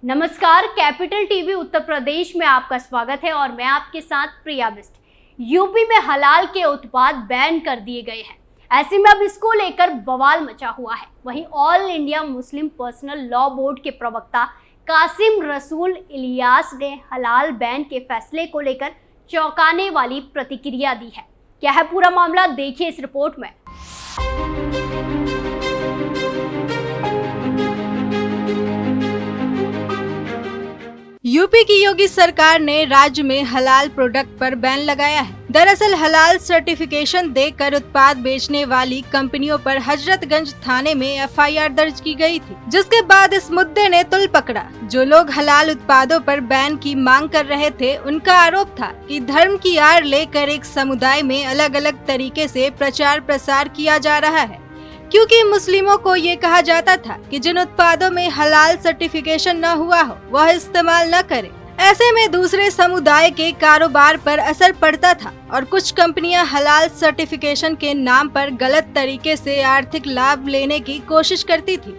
नमस्कार, capital TV Uttar Pradesh में आपका स्वागत है और मैं आपके साथ प्रिया बिस्ट। यूपी में हलाल के उत्पाद बैन कर दिए गए हैं। ऐसे में अब इसको लेकर बवाल मचा हुआ है। वहीं all India Muslim personal law board के प्रवक्ता कासिम रसूल इलियास ने हलाल बैन के फैसले को लेकर चौंकाने वाली प्रतिक्रिया दी है। क्या है पूरा मामला, देखिए इस रिपोर्ट में। यूपी की योगी सरकार ने राज्य में हलाल प्रोडक्ट पर बैन लगाया है। दरअसल हलाल सर्टिफिकेशन देकर उत्पाद बेचने वाली कंपनियों पर हजरतगंज थाने में एफआईआर दर्ज की गई थी, जिसके बाद इस मुद्दे ने तुल पकड़ा। जो लोग हलाल उत्पादों पर बैन की मांग कर रहे थे, उनका आरोप था कि धर्म की आड़ लेकर एक समुदाय में अलग अलग तरीके से प्रचार प्रसार किया जा रहा है, क्योंकि मुस्लिमों को ये कहा जाता था कि जिन उत्पादों में हलाल सर्टिफिकेशन न हुआ हो वह इस्तेमाल न करें। ऐसे में दूसरे समुदाय के कारोबार पर असर पड़ता था और कुछ कंपनियां हलाल सर्टिफिकेशन के नाम पर गलत तरीके से आर्थिक लाभ लेने की कोशिश करती थी।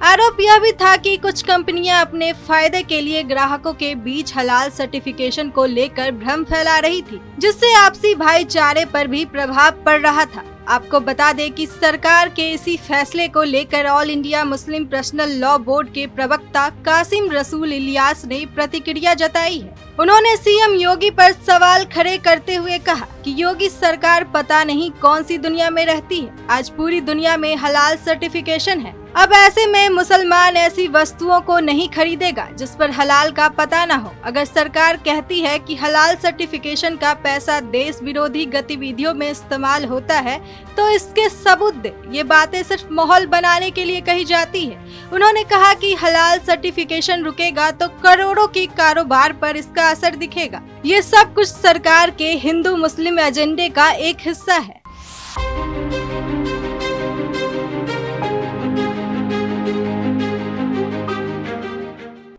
आरोप यह भी था कि कुछ कंपनियां अपने फायदे के लिए ग्राहकों के बीच हलाल सर्टिफिकेशन को लेकर भ्रम फैला रही थी, जिससे आपसी भाईचारे पर भी प्रभाव पड़ रहा था। आपको बता दें कि सरकार के इसी फैसले को लेकर all India Muslim personal law board के प्रवक्ता कासिम रसूल इलियास ने प्रतिक्रिया जताई है। उन्होंने सीएम योगी पर सवाल खड़े करते हुए कहा कि योगी सरकार पता नहीं कौन सी दुनिया में रहती है। आज पूरी दुनिया में हलाल सर्टिफिकेशन है। अब ऐसे में मुसलमान ऐसी वस्तुओं को नहीं खरीदेगा जिस पर हलाल का पता न हो। अगर सरकार कहती है कि हलाल सर्टिफिकेशन का पैसा देश विरोधी गतिविधियों में इस्तेमाल होता है, तो इसके सबूत दे। ये बातें सिर्फ माहौल बनाने के लिए कही जाती है। उन्होंने कहा कि हलाल सर्टिफिकेशन रुकेगा तो करोड़ों के कारोबार पर इसका असर दिखेगा। ये सब कुछ सरकार के हिंदू मुस्लिम एजेंडे का एक हिस्सा है।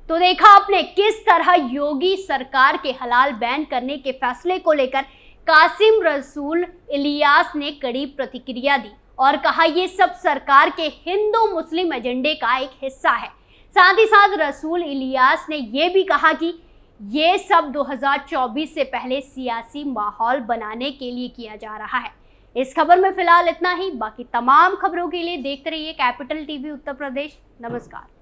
तो देखा आपने किस तरह योगी सरकार के हलाल बैन करने के फैसले को लेकर कासिम रसूल इलियास ने कड़ी प्रतिक्रिया दी और कहा ये सब सरकार के हिंदू मुस्लिम एजेंडे का एक हिस्सा है। साथ ही साथ रसूल इलियास ने ये भी कहा कि ये सब 2024 से पहले सियासी माहौल बनाने के लिए किया जा रहा है। इस खबर में फिलहाल इतना ही। बाकी तमाम खबरों के लिए देखते रहिए कैपिटल टीवी उत्तर प्रदेश। नमस्कार।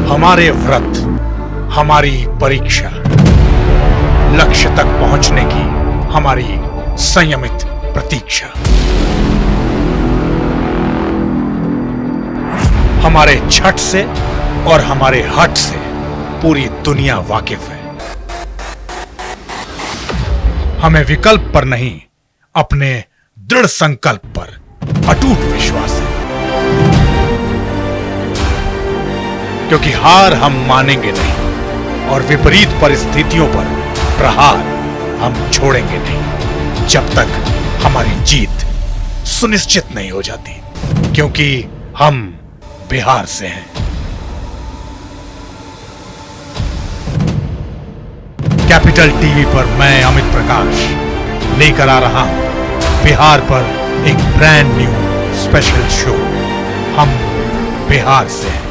हमारे व्रत, हमारी परीक्षा, लक्ष्य तक पहुंचने की हमारी संयमित प्रतीक्षा। हमारे छठ से और हमारे हठ से पूरी दुनिया वाकिफ है। हमें विकल्प पर नहीं, अपने दृढ़ संकल्प पर अटूट विश्वास है, क्योंकि हार हम मानेंगे नहीं और विपरीत परिस्थितियों पर प्रहार हम छोड़ेंगे नहीं, जब तक हमारी जीत सुनिश्चित नहीं हो जाती, क्योंकि हम बिहार से हैं। कैपिटल टीवी पर मैं अमित प्रकाश लेकर आ रहा हूं बिहार पर एक ब्रांड न्यू स्पेशल शो। हम बिहार से हैं।